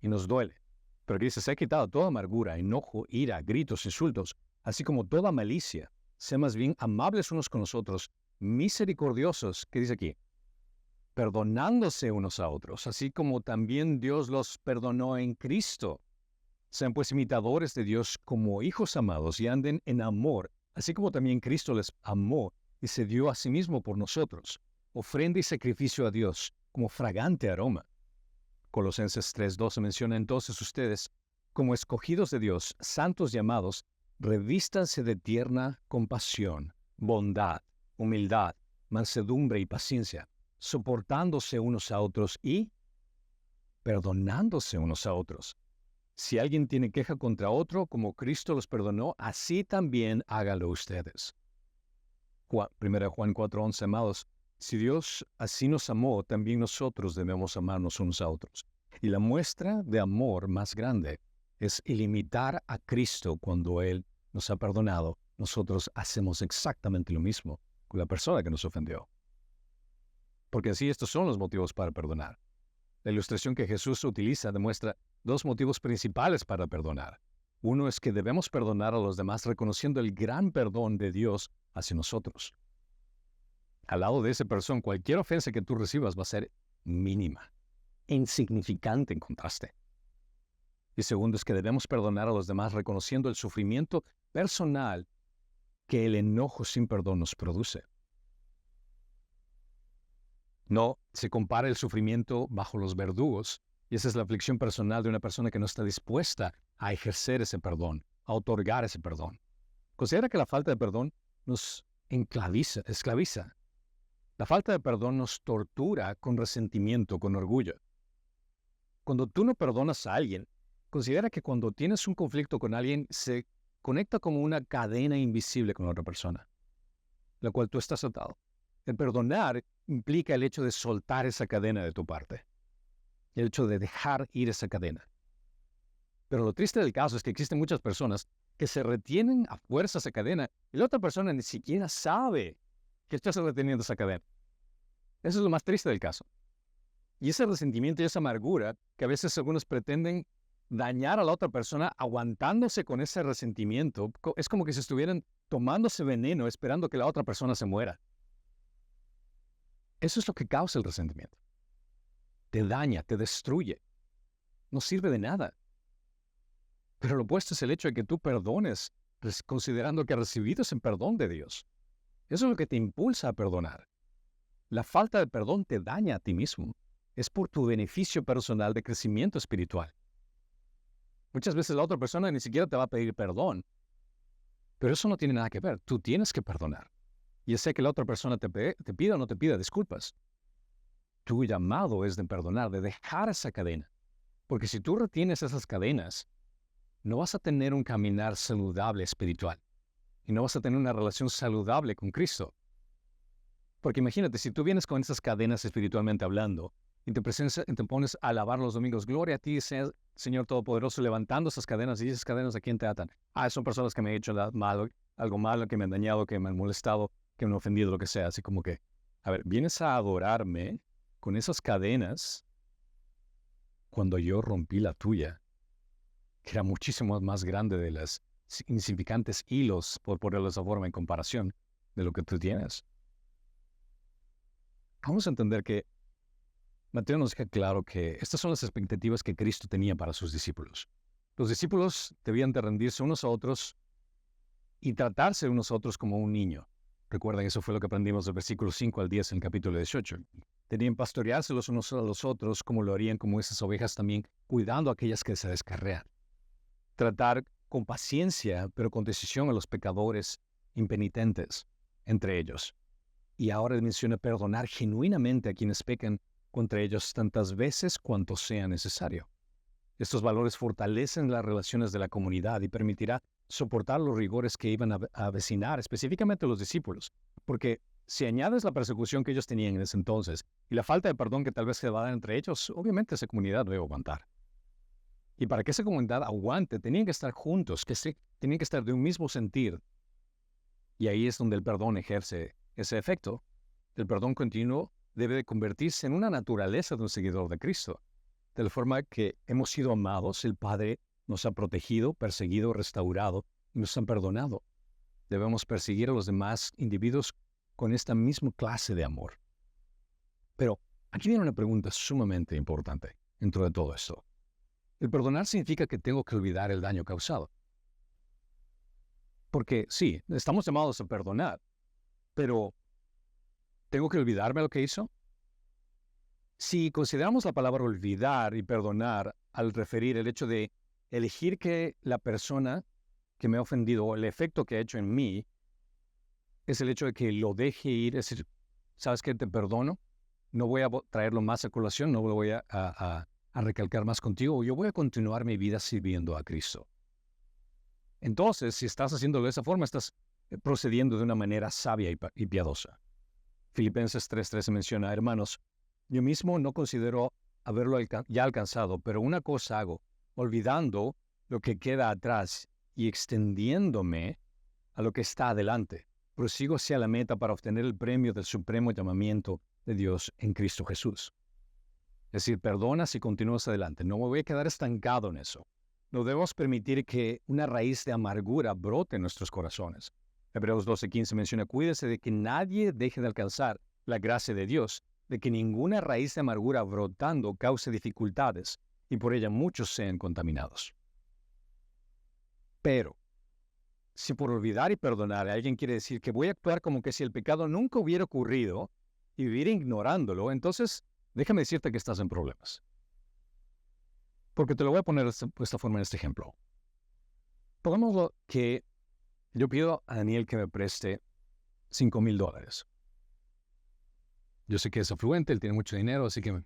y nos duele. Pero aquí dice, se ha quitado toda amargura, enojo, ira, gritos, insultos, así como toda malicia. Sean más bien amables unos con los otros, misericordiosos, ¿qué dice aquí? Perdonándose unos a otros, así como también Dios los perdonó en Cristo. Sean pues imitadores de Dios como hijos amados y anden en amor, así como también Cristo les amó y se dio a sí mismo por nosotros, ofrenda y sacrificio a Dios como fragante aroma. Colosenses 3:12 menciona entonces ustedes, como escogidos de Dios, santos y amados, revístanse de tierna compasión, bondad, humildad, mansedumbre y paciencia, soportándose unos a otros y perdonándose unos a otros. Si alguien tiene queja contra otro, como Cristo los perdonó, así también hágalo ustedes. 1 Juan 4:11, amados, si Dios así nos amó, también nosotros debemos amarnos unos a otros. Y la muestra de amor más grande es el imitar a Cristo cuando Él nos ha perdonado. Nosotros hacemos exactamente lo mismo con la persona que nos ofendió. Porque así estos son los motivos para perdonar. La ilustración que Jesús utiliza demuestra dos motivos principales para perdonar. Uno es que debemos perdonar a los demás reconociendo el gran perdón de Dios hacia nosotros. Al lado de esa persona, cualquier ofensa que tú recibas va a ser mínima, insignificante en contraste. Y segundo es que debemos perdonar a los demás reconociendo el sufrimiento personal que el enojo sin perdón nos produce. No se compara el sufrimiento bajo los verdugos, y esa es la aflicción personal de una persona que no está dispuesta a ejercer ese perdón, a otorgar ese perdón. Considera que la falta de perdón nos esclaviza. La falta de perdón nos tortura con resentimiento, con orgullo. Cuando tú no perdonas a alguien, considera que cuando tienes un conflicto con alguien, se conecta como una cadena invisible con la otra persona, la cual tú estás atado. El perdonar implica el hecho de soltar esa cadena de tu parte, el hecho de dejar ir esa cadena. Pero lo triste del caso es que existen muchas personas que se retienen a fuerza esa cadena y la otra persona ni siquiera sabe que estás reteniendo esa cadena. Eso es lo más triste del caso. Y ese resentimiento y esa amargura que a veces algunos pretenden dañar a la otra persona aguantándose con ese resentimiento, es como que si estuvieran tomándose veneno esperando que la otra persona se muera. Eso es lo que causa el resentimiento. Te daña, te destruye. No sirve de nada. Pero lo opuesto es el hecho de que tú perdones, considerando que has recibido ese perdón de Dios. Eso es lo que te impulsa a perdonar. La falta de perdón te daña a ti mismo. Es por tu beneficio personal de crecimiento espiritual. Muchas veces la otra persona ni siquiera te va a pedir perdón. Pero eso no tiene nada que ver. Tú tienes que perdonar. Y sé que la otra persona te pida o no te pida disculpas. Tu llamado es de perdonar, de dejar esa cadena. Porque si tú retienes esas cadenas, no vas a tener un caminar saludable espiritual. Y no vas a tener una relación saludable con Cristo. Porque imagínate, si tú vienes con esas cadenas espiritualmente hablando, y te pones a alabar los domingos, gloria a ti, Señor Todopoderoso, levantando esas cadenas, y esas cadenas ¿a quién te atan? Son personas que me han hecho algo malo, que me han dañado, que me han molestado, que me han ofendido, lo que sea. Así como que, a ver, vienes a adorarme con esas cadenas cuando yo rompí la tuya, que era muchísimo más grande de las insignificantes hilos, por ponerlo de esa forma, en comparación de lo que tú tienes. Vamos a entender que Mateo nos deja claro que estas son las expectativas que Cristo tenía para sus discípulos. Los discípulos debían de rendirse unos a otros y tratarse unos a otros como un niño. Recuerden, eso fue lo que aprendimos del versículo 5 al 10 en el capítulo 18. Tenían pastorearse los unos a los otros como lo harían como esas ovejas también, cuidando a aquellas que se descarrean. Tratar con paciencia, pero con decisión a los pecadores impenitentes entre ellos. Y ahora menciona perdonar genuinamente a quienes pecan contra ellos tantas veces cuanto sea necesario. Estos valores fortalecen las relaciones de la comunidad y permitirá soportar los rigores que iban a avecinar, específicamente los discípulos. Porque si añades la persecución que ellos tenían en ese entonces y la falta de perdón que tal vez se va a dar entre ellos, obviamente esa comunidad debe aguantar. Y para que esa comunidad aguante, tenían que estar juntos, tenían que estar de un mismo sentir. Y ahí es donde el perdón ejerce ese efecto. El perdón continuo debe de convertirse en una naturaleza de un seguidor de Cristo. De la forma que hemos sido amados, el Padre nos ha protegido, perseguido, restaurado y nos ha perdonado. Debemos perseguir a los demás individuos con esta misma clase de amor. Pero aquí viene una pregunta sumamente importante dentro de todo esto. El perdonar significa que tengo que olvidar el daño causado. Porque sí, estamos llamados a perdonar, pero ¿tengo que olvidarme lo que hizo? Si consideramos la palabra olvidar y perdonar al referir el hecho de elegir que la persona que me ha ofendido o el efecto que ha hecho en mí es el hecho de que lo deje ir, es decir, ¿sabes qué? Te perdono, no voy a traerlo más a colación, no lo voy a recalcar más contigo, yo voy a continuar mi vida sirviendo a Cristo. Entonces, si estás haciéndolo de esa forma, estás procediendo de una manera sabia y piadosa. Filipenses 3:13 menciona, hermanos, yo mismo no considero haberlo ya alcanzado, pero una cosa hago, olvidando lo que queda atrás y extendiéndome a lo que está adelante. Prosigo hacia la meta para obtener el premio del supremo llamamiento de Dios en Cristo Jesús. Es decir, perdonas y continúas adelante. No me voy a quedar estancado en eso. No debemos permitir que una raíz de amargura brote en nuestros corazones. Hebreos 12:15 menciona, cuídese de que nadie deje de alcanzar la gracia de Dios, de que ninguna raíz de amargura brotando cause dificultades y por ella muchos sean contaminados. Pero, si por olvidar y perdonar alguien quiere decir que voy a actuar como que si el pecado nunca hubiera ocurrido y vivir ignorándolo, entonces déjame decirte que estás en problemas. Porque te lo voy a poner de esta forma en este ejemplo. Pongámoslo que yo pido a Daniel que me preste $5,000. Yo sé que es afluente, él tiene mucho dinero, así que me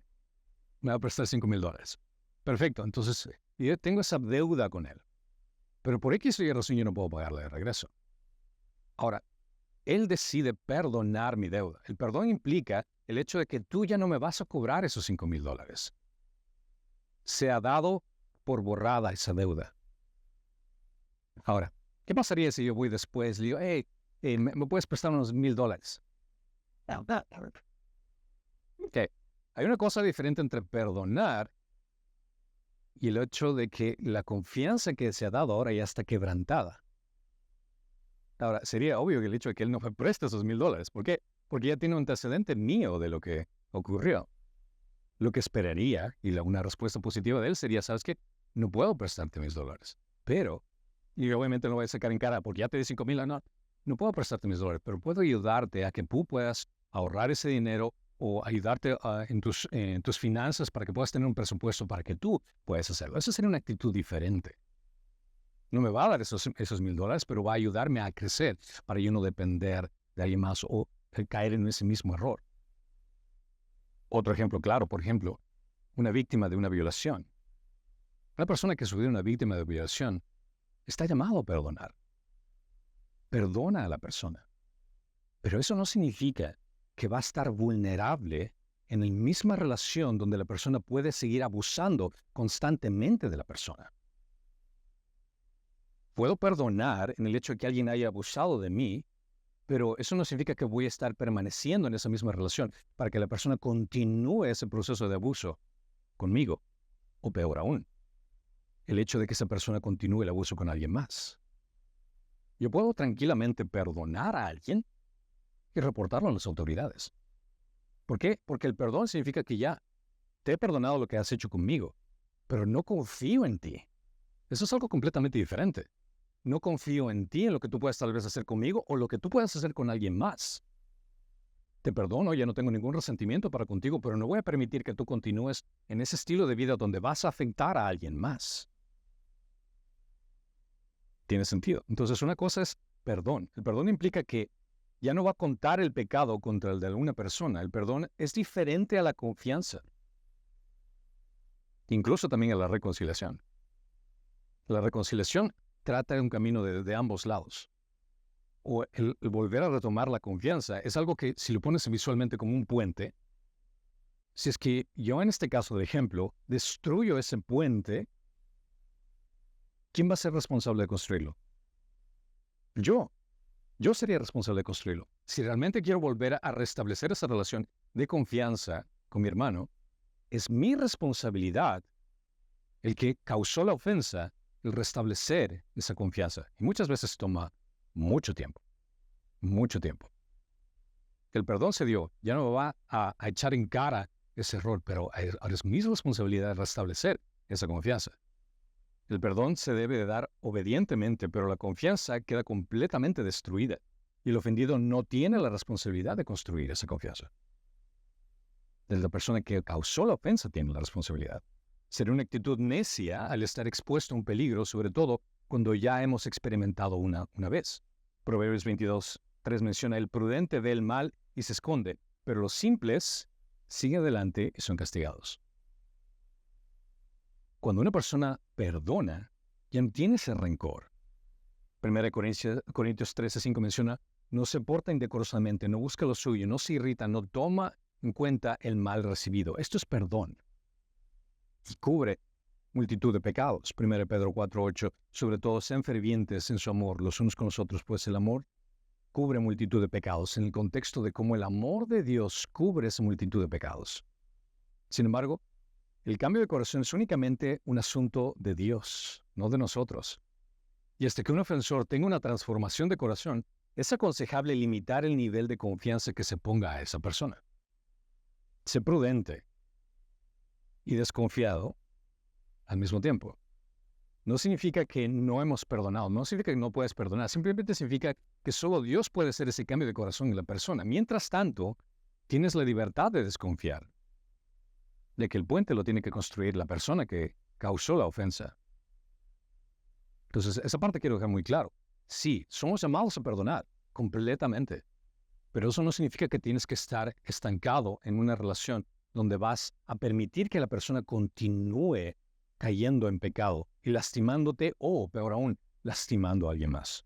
va a prestar $5,000. Perfecto, entonces yo tengo esa deuda con él. Pero por X o Y razón yo no puedo pagarle de regreso. Ahora, él decide perdonar mi deuda. El perdón implica el hecho de que tú ya no me vas a cobrar esos $5,000. Se ha dado por borrada esa deuda. Ahora, ¿qué pasaría si yo voy después y le digo, hey, ¿me puedes prestar unos $1,000? Okay. Hay una cosa diferente entre perdonar y el hecho de que la confianza que se ha dado ahora ya está quebrantada. Ahora, sería obvio que el hecho de que él no me preste esos $1,000. ¿Por qué? Porque ya tiene un antecedente mío de lo que ocurrió. Lo que esperaría, y una respuesta positiva de él sería, ¿sabes qué? No puedo prestarte mis $1,000. Pero, y obviamente no voy a sacar en cara porque ya te di $5,000, no puedo prestarte mis $1,000, pero puedo ayudarte a que tú puedas ahorrar ese dinero o ayudarte en tus finanzas para que puedas tener un presupuesto para que tú puedas hacerlo. Esa sería una actitud diferente. No me va a dar esos $1,000, pero va a ayudarme a crecer para yo no depender de alguien más o caer en ese mismo error. Otro ejemplo claro, por ejemplo, una víctima de una violación. Una persona que sufrió una víctima de violación está llamado a perdonar. Perdona a la persona. Pero eso no significa que va a estar vulnerable en la misma relación donde la persona puede seguir abusando constantemente de la persona. Puedo perdonar en el hecho de que alguien haya abusado de mí, pero eso no significa que voy a estar permaneciendo en esa misma relación para que la persona continúe ese proceso de abuso conmigo, o peor aún, el hecho de que esa persona continúe el abuso con alguien más. Yo puedo tranquilamente perdonar a alguien y reportarlo a las autoridades. ¿Por qué? Porque el perdón significa que ya te he perdonado lo que has hecho conmigo, pero no confío en ti. Eso es algo completamente diferente. No confío en ti, en lo que tú puedas tal vez hacer conmigo o lo que tú puedas hacer con alguien más. Te perdono, ya no tengo ningún resentimiento para contigo, pero no voy a permitir que tú continúes en ese estilo de vida donde vas a afectar a alguien más. ¿Tiene sentido? Entonces, una cosa es perdón. El perdón implica que ya no va a contar el pecado contra el de alguna persona. El perdón es diferente a la confianza. Incluso también a la reconciliación. La reconciliación trata de un camino de ambos lados. O el volver a retomar la confianza es algo que, si lo pones visualmente como un puente, si es que yo en este caso de ejemplo destruyo ese puente, ¿quién va a ser responsable de construirlo? Yo. Yo sería responsable de construirlo. Si realmente quiero volver a restablecer esa relación de confianza con mi hermano, es mi responsabilidad el que causó la ofensa, el restablecer esa confianza. Y muchas veces toma mucho tiempo, mucho tiempo. El perdón se dio, ya no va a echar en cara ese error, pero ahora es mi responsabilidad restablecer esa confianza. El perdón se debe de dar obedientemente, pero la confianza queda completamente destruida y el ofendido no tiene la responsabilidad de construir esa confianza. La persona que causó la ofensa tiene la responsabilidad. Sería una actitud necia al estar expuesto a un peligro, sobre todo cuando ya hemos experimentado una vez. Proverbios 22:3 menciona: el prudente ve el mal y se esconde, pero los simples siguen adelante y son castigados. Cuando una persona perdona, ya no tiene ese rencor. 1 Corintios 13:5 menciona: no se porta indecorosamente, no busca lo suyo, no se irrita, no toma en cuenta el mal recibido. Esto es perdón. Y cubre multitud de pecados. 1 Pedro 4:8, sobre todo sean fervientes en su amor los unos con los otros, pues el amor cubre multitud de pecados, en el contexto de cómo el amor de Dios cubre esa multitud de pecados. Sin embargo, el cambio de corazón es únicamente un asunto de Dios, no de nosotros. Y hasta que un ofensor tenga una transformación de corazón, es aconsejable limitar el nivel de confianza que se ponga a esa persona. Sé prudente y desconfiado al mismo tiempo. No significa que no hemos perdonado, no significa que no puedes perdonar, simplemente significa que solo Dios puede hacer ese cambio de corazón en la persona. Mientras tanto, tienes la libertad de desconfiar de que el puente lo tiene que construir la persona que causó la ofensa. Entonces, esa parte quiero dejar muy claro. Sí, somos llamados a perdonar completamente, pero eso no significa que tienes que estar estancado en una relación donde vas a permitir que la persona continúe cayendo en pecado y lastimándote o, peor aún, lastimando a alguien más.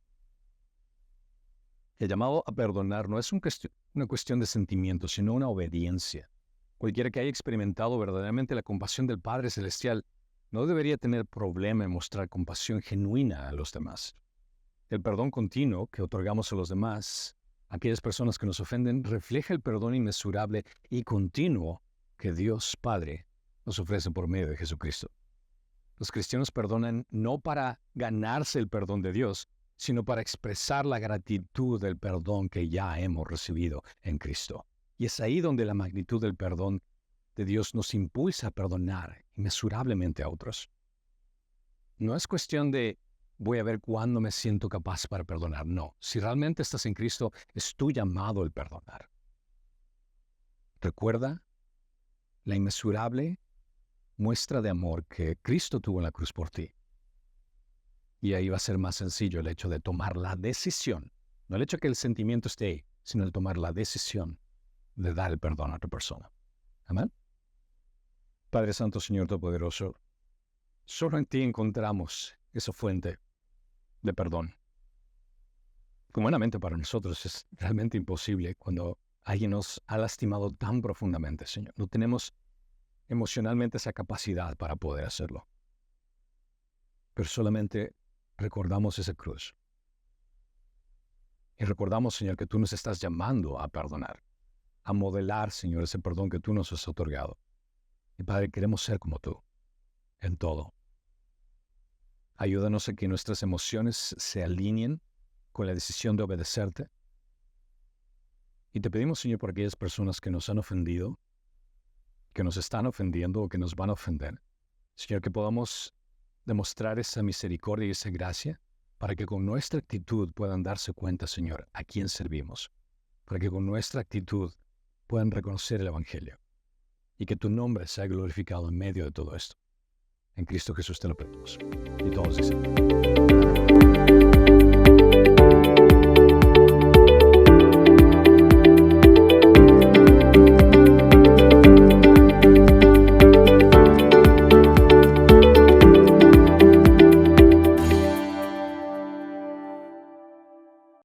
El llamado a perdonar no es una cuestión de sentimientos, sino una obediencia. Cualquiera que haya experimentado verdaderamente la compasión del Padre Celestial no debería tener problema en mostrar compasión genuina a los demás. El perdón continuo que otorgamos a los demás, a aquellas personas que nos ofenden, refleja el perdón inmesurable y continuo que Dios Padre nos ofrece por medio de Jesucristo. Los cristianos perdonan no para ganarse el perdón de Dios, sino para expresar la gratitud del perdón que ya hemos recibido en Cristo. Y es ahí donde la magnitud del perdón de Dios nos impulsa a perdonar inmesurablemente a otros. No es cuestión de voy a ver cuándo me siento capaz para perdonar. No, si realmente estás en Cristo, es tu llamado el perdonar. Recuerda la inmesurable muestra de amor que Cristo tuvo en la cruz por ti. Y ahí va a ser más sencillo el hecho de tomar la decisión, no el hecho de que el sentimiento esté ahí, sino el tomar la decisión de dar el perdón a otra persona. Amén. Padre Santo, Señor Todopoderoso, solo en ti encontramos esa fuente de perdón. Humanamente para nosotros es realmente imposible cuando alguien nos ha lastimado tan profundamente, Señor. No tenemos emocionalmente esa capacidad para poder hacerlo. Pero solamente recordamos esa cruz. Y recordamos, Señor, que tú nos estás llamando a perdonar, a modelar, Señor, ese perdón que tú nos has otorgado. Y Padre, queremos ser como tú, en todo. Ayúdanos a que nuestras emociones se alineen con la decisión de obedecerte. Y te pedimos, Señor, por aquellas personas que nos han ofendido, que nos están ofendiendo o que nos van a ofender. Señor, que podamos demostrar esa misericordia y esa gracia para que con nuestra actitud puedan darse cuenta, Señor, a quién servimos. Para que con nuestra actitud puedan reconocer el Evangelio. Y que tu nombre sea glorificado en medio de todo esto. En Cristo Jesús te lo pedimos. Y todos dicen.